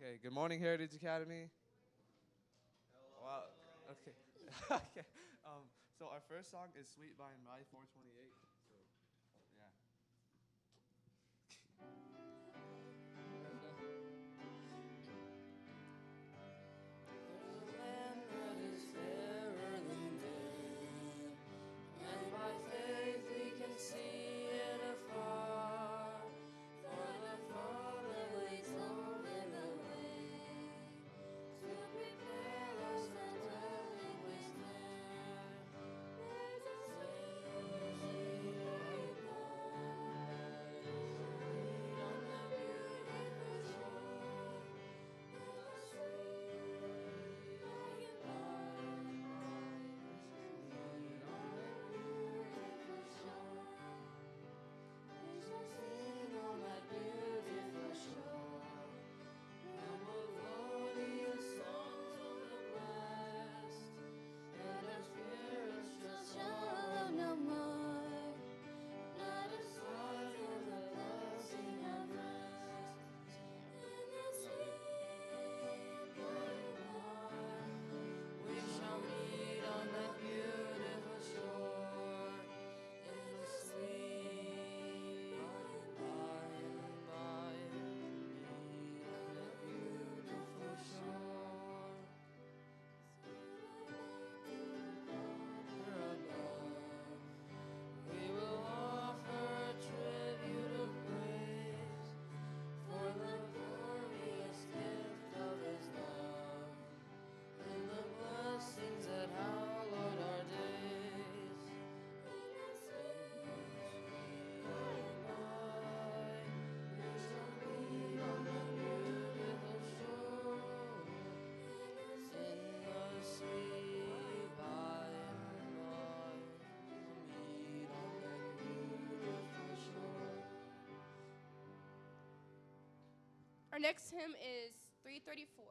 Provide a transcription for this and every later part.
Okay, good morning, Heritage Academy. Wow. Okay. Okay. So our first song is "Sweet by and By" 428. So, yeah. See it afar, for the Father waits over the way to prepare us for dwelling with Him. There's a sweet by on the beautiful shore. There's a sweet by and by on the beautiful shore. We shall sing on that beautiful shore. No melodious songs of the blessed, and our spirits shall sorrow no more. Not a sigh of the blessing of rest. In the sweet by and by, we shall meet on that beautiful shore. In the sweet by and by, meet on that beautiful shore. Father above, we will offer a tribute of praise for the glorious gift of His love and the blessings that hallowed our days. In the sweet by and by, we shall meet on the beautiful shore. In the sweet by and by, we'll meet on that beautiful shore. Our next hymn is 334.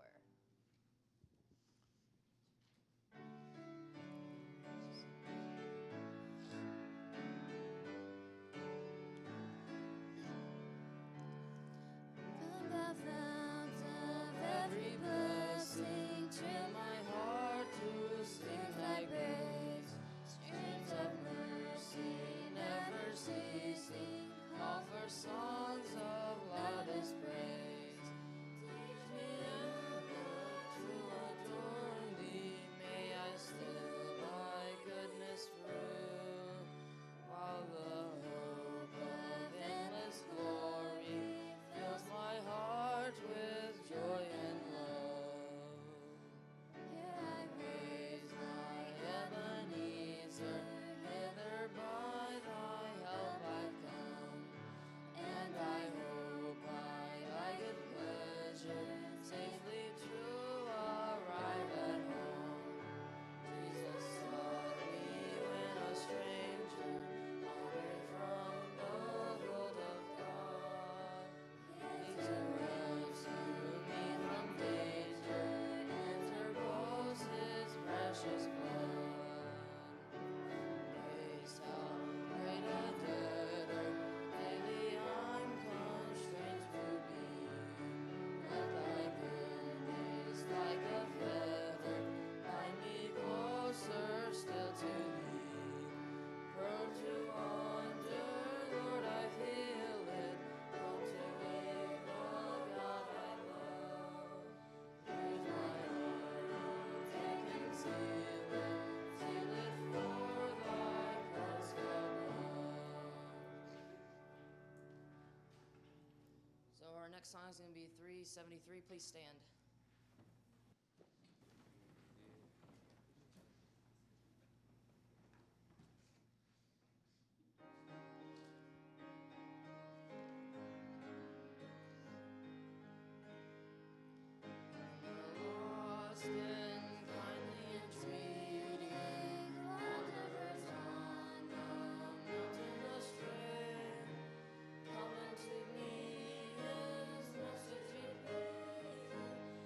From the fount of every blessing, chill my heart to sing thy praise. Streams of mercy never ceasing, call for songs of loudest praise. Teach me ever to adore thee, may I still thy goodness prove, while the hope of endless glory fills my heart with joy and love. Here I raise my Ebenezer, hither by thy help I've come, and I hope by thy good pleasure safely to arrive at home. Jesus sought me when a stranger, wandered from the fold of God. He to rescue me from danger, interpose His precious blood. Praise how great a debtor daily I'm constrained to be. Let thy goodness like a feather bind me closer still to thee. Prone to wander, Lord, I feel it. Prone to leave the God I love. Here's my heart, take and seal it for thy courts above. So our next song is going to be 373. Please stand. Lost and kindly entreating, wanderers on the mountain astray, come unto me, His message he paid.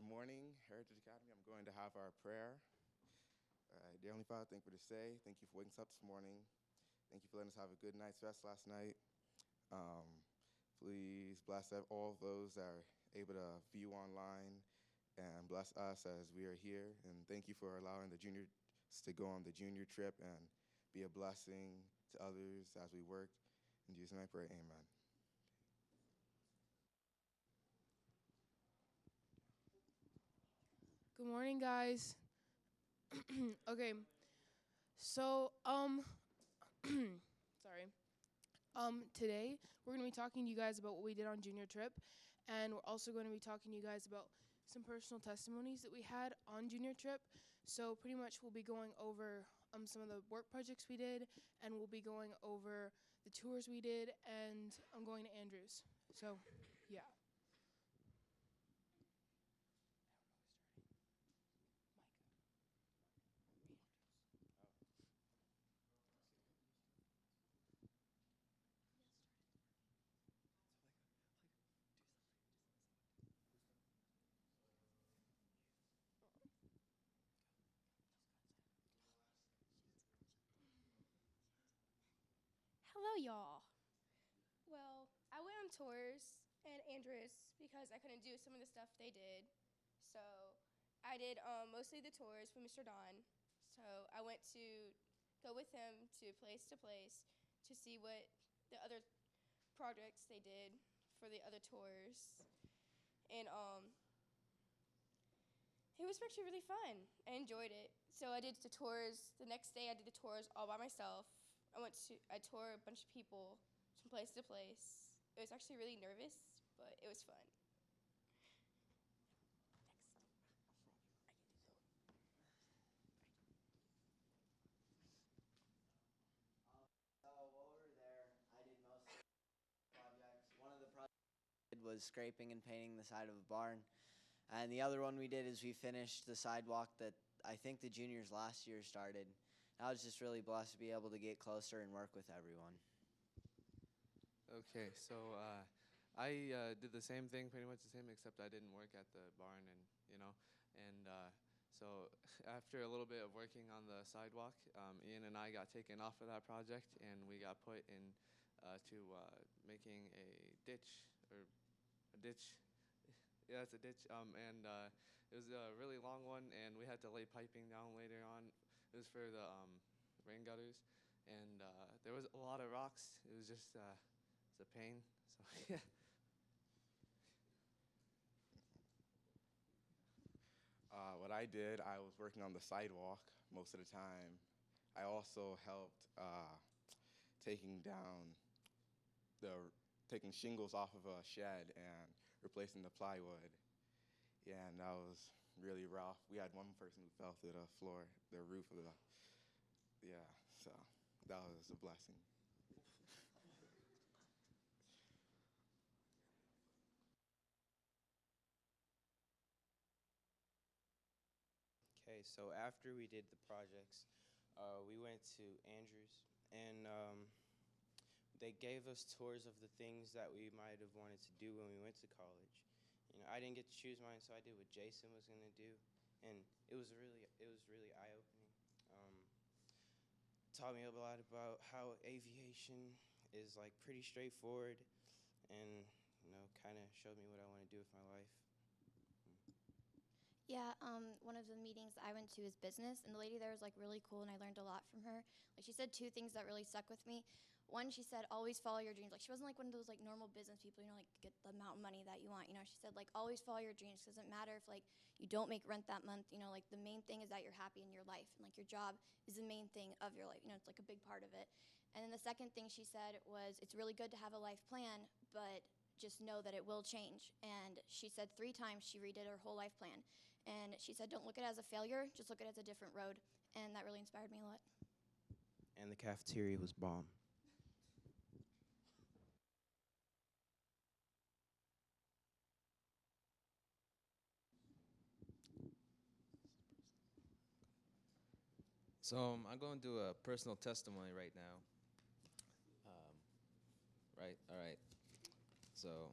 morning, Heritage Academy. I'm going to have our prayer. Dear Heavenly Father, thank you for this day. Thank you for waking us up this morning. Thank you for letting us have a good night's rest last night. Please bless all of those that are able to view online, and bless us as we are here. And thank you for allowing the juniors to go on the junior trip and be a blessing to others as we work. In Jesus' name I pray, amen. Good morning, guys. Okay, so sorry. Today we're gonna be talking to you guys about what we did on junior trip, and we're also going to be talking to you guys about some personal testimonies that we had on junior trip. So pretty much we'll be going over some of the work projects we did, and we'll be going over the tours we did, and I'm going to Andrews. So, yeah. Hello, y'all. Well, I went on tours and Andrews because I couldn't do some of the stuff they did. So I did mostly the tours with Mr. Don. So I went to go with him to place to see what the other projects they did for the other tours. And it was actually really fun. I enjoyed it. So I did the tours. The next day I did the tours all by myself. I toured a bunch of people from place to place. It was actually really nervous, but it was fun. While we were there, I did most of the projects. One of the projects we did was scraping and painting the side of a barn. And the other one we did is we finished the sidewalk that I think the juniors last year started. I was just really blessed to be able to get closer and work with everyone. Okay, so I did the same thing, pretty much the same, except I didn't work at the barn, and so after a little bit of working on the sidewalk, Ian and I got taken off of that project, and we got put in to making a ditch. Yeah, it's a ditch, and it was a really long one, and we had to lay piping down later on. It was for the rain gutters, and there was a lot of rocks. It was just it's a pain. So yeah. What I did, I was working on the sidewalk most of the time. I also helped taking shingles off of a shed and replacing the plywood. Yeah, and that was really rough. We had one person who fell through the roof of so that was a blessing. Okay, so after we did the projects, we went to Andrews, and they gave us tours of the things that we might have wanted to do when we went to college. I didn't get to choose mine, so I did what Jason was going to do, and it was really eye-opening. Taught me a lot about how aviation is like pretty straightforward, and kind of showed me what I want to do with my life. Yeah, one of the meetings I went to is business, and the lady there was like really cool, and I learned a lot from her. Like she said two things that really stuck with me. One, she said, always follow your dreams. Like she wasn't like one of those like normal business people, like get the amount of money that you want. She said like always follow your dreams. Doesn't matter if like you don't make rent that month. Like the main thing is that you're happy in your life, and like your job is the main thing of your life. It's like a big part of it. And then the second thing she said was, it's really good to have a life plan, but just know that it will change. And she said 3 times she redid her whole life plan. And she said, don't look at it as a failure, just look at it as a different road. And that really inspired me a lot. And the cafeteria was bomb. So I'm going to do a personal testimony right now. Right, all right. So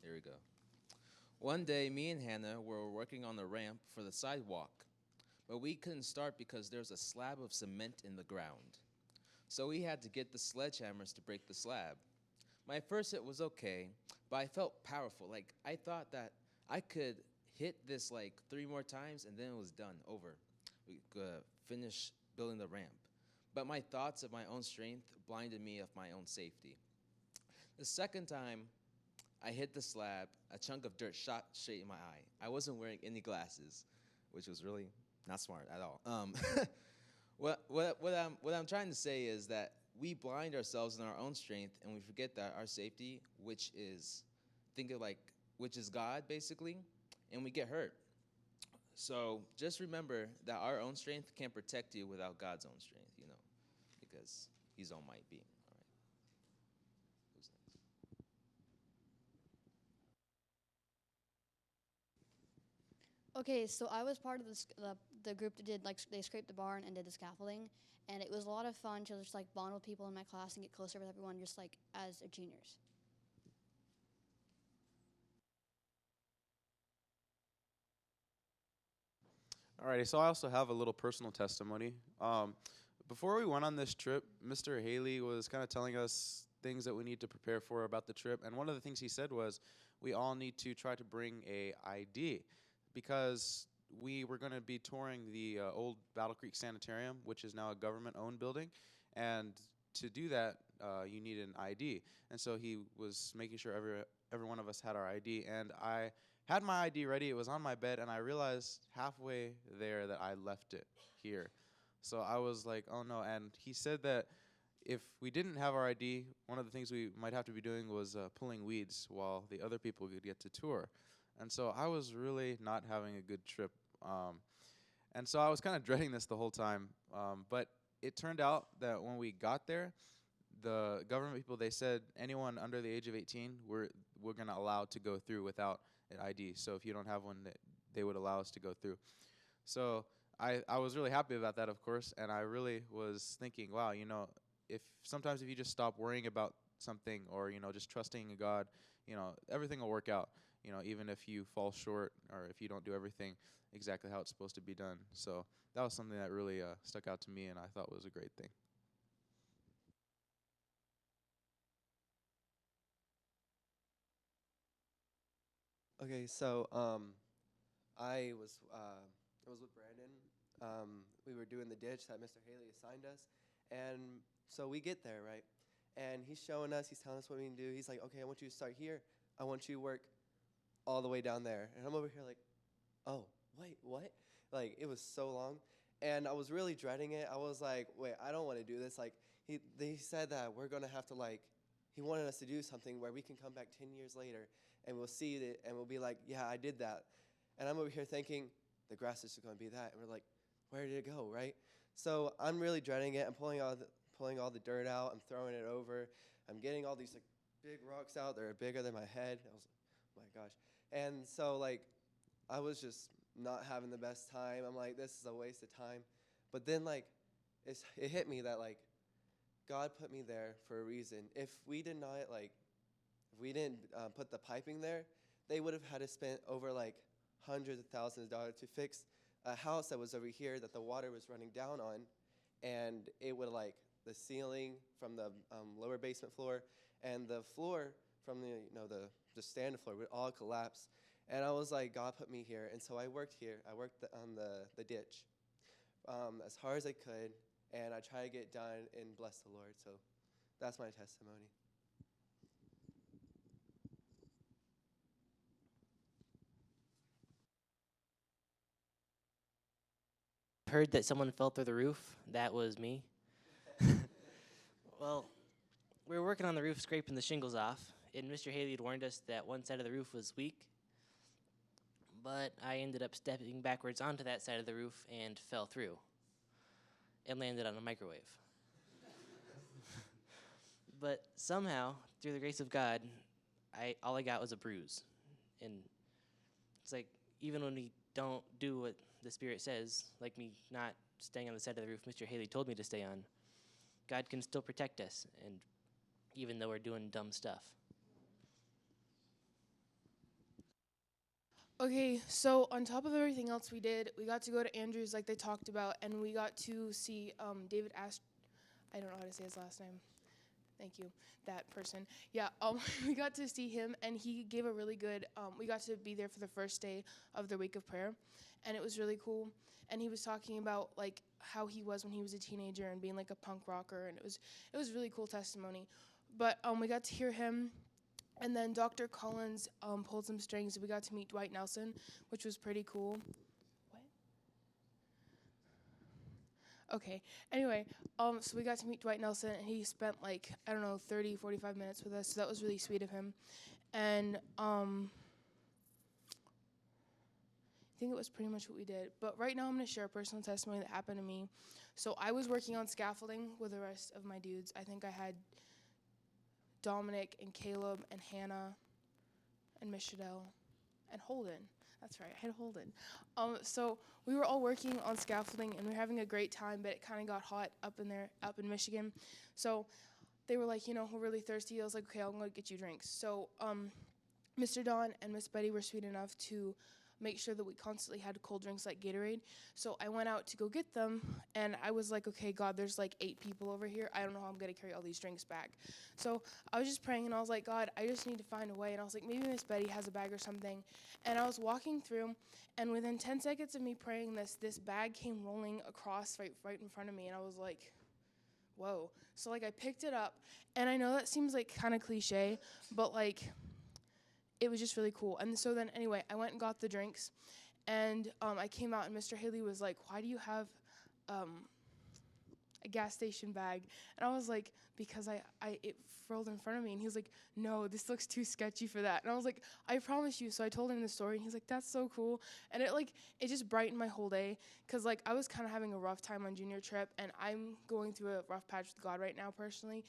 here we go. One day, me and Hannah were working on the ramp for the sidewalk, but we couldn't start because there's a slab of cement in the ground. So we had to get the sledgehammers to break the slab. My first hit was okay, but I felt powerful. Like, I thought that I could hit this like 3 more times and then it was done, over. We could finish building the ramp. But my thoughts of my own strength blinded me of my own safety. The second time I hit the slab, a chunk of dirt shot straight in my eye. I wasn't wearing any glasses, which was really not smart at all. What I'm trying to say is that we blind ourselves in our own strength, and we forget that our safety, which is, which is God, basically, and we get hurt. So just remember that our own strength can't protect you without God's own strength, because He's almighty. All right. Who's next? Okay, so I was part of the group that did, like, they scraped the barn and did the scaffolding, and it was a lot of fun to just like bond with people in my class and get closer with everyone, just like as a juniors. Alrighty, so I also have a little personal testimony. Before we went on this trip, Mr. Haley was kind of telling us things that we need to prepare for about the trip, and one of the things he said was we all need to try to bring a ID, because we were going to be touring the old Battle Creek Sanitarium, which is now a government-owned building, and to do that, you need an ID. And so he was making sure every one of us had our ID, and I had my ID ready. It was on my bed, and I realized halfway there that I left it here. So I was like, oh no. And he said that if we didn't have our ID, one of the things we might have to be doing was pulling weeds while the other people could get to tour. And so I was really not having a good trip. And so I was kind of dreading this the whole time. But it turned out that when we got there, the government people, they said anyone under the age of 18, we're going to allow to go through without an ID. So if you don't have one, they would allow us to go through. So I was really happy about that, of course, and I really was thinking, wow, if you just stop worrying about something, or just trusting in God, everything will work out, even if you fall short or if you don't do everything exactly how it's supposed to be done. So that was something that really stuck out to me, and I thought was a great thing. Okay, so I was with Brandon. We were doing the ditch that Mr. Haley assigned us, and so we get there, right? And he's showing us, he's telling us what we can do. He's like, okay, I want you to start here. I want you to work all the way down there. And I'm over here like, oh, wait, what? Like, it was so long, and I was really dreading it. I was like, wait, I don't want to do this. Like, they said that we're gonna have to, like, he wanted us to do something where we can come back 10 years later and we'll see it and we'll be like, yeah, I did that. And I'm over here thinking, the grass is just going to be that. And we're like, where did it go, right? So I'm really dreading it. I'm pulling all the dirt out. I'm throwing it over. I'm getting all these like big rocks out. They're bigger than my head. I was like, oh my gosh. And so like I was just not having the best time. I'm like, this is a waste of time. But then like it hit me that like God put me there for a reason. If we didn't put the piping there, they would have had to spend over like hundreds of thousands of dollars to fix a house that was over here that the water was running down on, and it would like the ceiling from the lower basement floor and the floor from the standard floor would all collapse. And I was like, God put me here, and so I worked here. I worked on the ditch as hard as I could, and I try to get done and bless the Lord. So that's my testimony. Heard that someone fell through the roof. That was me. Well, we were working on the roof, scraping the shingles off, and Mr. Haley had warned us that one side of the roof was weak, but I ended up stepping backwards onto that side of the roof and fell through and landed on a microwave. But somehow, through the grace of God, all I got was a bruise. And it's like, even when we don't do what the Spirit says, like me not staying on the side of the roof Mr. Haley told me to stay on, God can still protect us, and even though we're doing dumb stuff. Okay, so on top of everything else we did, we got to go to Andrews like they talked about, and we got to see David I don't know how to say his last name. Thank you, that person. Yeah, we got to see him, and he gave a really good. We got to be there for the first day of the week of prayer, and it was really cool. And he was talking about like how he was when he was a teenager and being like a punk rocker, and it was really cool testimony. But we got to hear him. And then Dr. Collins pulled some strings, and we got to meet Dwight Nelson, which was pretty cool. What? Okay. Anyway, so we got to meet Dwight Nelson, and he spent like, I don't know, 30, 45 minutes with us, so that was really sweet of him. And I think it was pretty much what we did. But right now I'm going to share a personal testimony that happened to me. So I was working on scaffolding with the rest of my dudes. I think I had Dominic and Caleb and Hannah and Michelle and Holden. That's right, I had Holden. So we were all working on scaffolding, and we were having a great time, but it kind of got hot up in Michigan. So they were like, we're really thirsty. I was like, okay, I'm going to get you drinks. So Mr. Don and Miss Betty were sweet enough to make sure that we constantly had cold drinks like Gatorade. So I went out to go get them, and I was like, okay, God, there's like 8 people over here. I don't know how I'm going to carry all these drinks back. So I was just praying, and I was like, God, I just need to find a way. And I was like, maybe Miss Betty has a bag or something. And I was walking through, and within 10 seconds of me praying this bag came rolling across right in front of me, and I was like, whoa. So like I picked it up, and I know that seems like kind of cliche, but like it was just really cool. And so then anyway, I went and got the drinks, and I came out, and Mr. Haley was like, why do you have a gas station bag? And I was like, because it rolled in front of me. And he was like, no, this looks too sketchy for that. And I was like, I promise you. So I told him the story, and he's like, that's so cool. And it just brightened my whole day, because like I was kind of having a rough time on junior trip, and I'm going through a rough patch with God right now personally.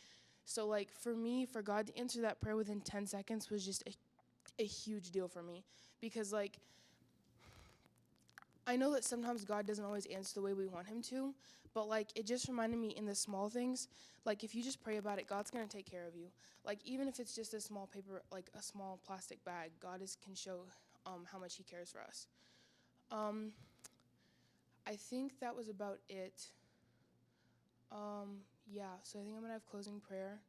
So like for me, for God to answer that prayer within 10 seconds was just a huge deal for me, because like I know that sometimes God doesn't always answer the way we want him to, but like it just reminded me in the small things, like if you just pray about it, God's going to take care of you. Like even if it's just a small paper, like a small plastic bag, God can show how much he cares for us. I think that was about it. Yeah, so I think I'm going to have closing prayer,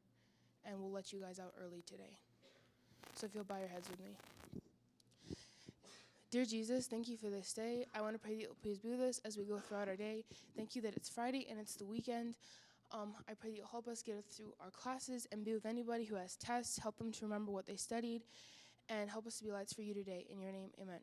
and we'll let you guys out early today. So if you'll bow your heads with me. Dear Jesus, thank you for this day. I want to pray that you'll please be with us as we go throughout our day. Thank you that it's Friday and it's the weekend. I pray that you'll help us get through our classes and be with anybody who has tests, help them to remember what they studied, and help us to be lights for you today. In your name, amen.